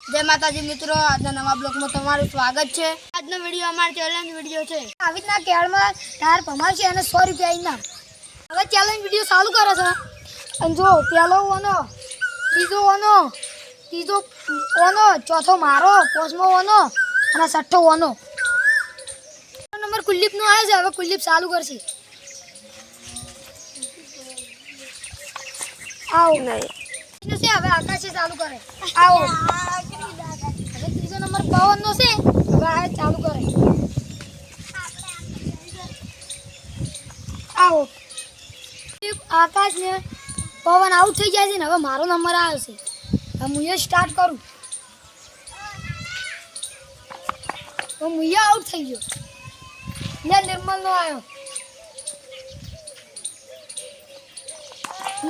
जय माताजी मित्रों, आज नवा ब्लॉग में तमाરું સ્વાગત છે। આજનો વિડિયો અમારો ચેલેન્જ વિડિયો છે। આવી રીતના કેળમાં ટાયર ભમાવશે અને 100 રૂપિયા ઇનામ। હવે ચેલેન્જ વિડિયો ચાલુ કરે છે અને જો પહેલો ઓનો, બીજો ઓનો, ત્રીજો ઓનો, ચોથો મારો, પાંચમો ઓનો અને છઠ્ઠો ઓનો। નંબર કુલદીપ નો આવે છે। હવે કુલદીપ ચાલુ કરશે। આવો નહીં से હવે આકાશે ચાલુ કરે। આવો હવે ત્રીજો નંબર પવન નો છે। હવે આ ચાલુ કરે। આવો આકાશ ને પવન આઉટ થઈ જાય છે ને હવે મારો નંબર આવે છે। હવે હું એ સ્ટાર્ટ કરું તો હું એ આઉટ થઈ ગયો। લે નિર્મલ નો આવ્યો।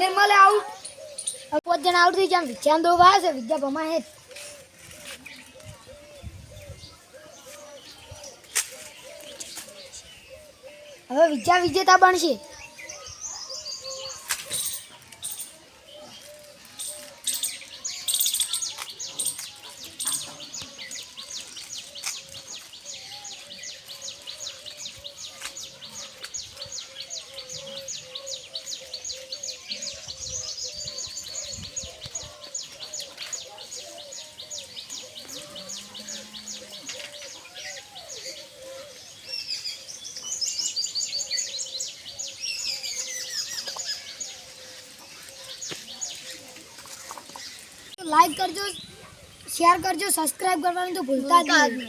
નિર્મલ આઉટ। अब 5 जन आउट थी जाम। विज्ञान 2 वार से विद्या भमा है। હવે વિદ્યા વિજેતા બનશે। लाइक करजो, शेयर करजो, सब्सक्राइब करवाने तो भूलता नहीं।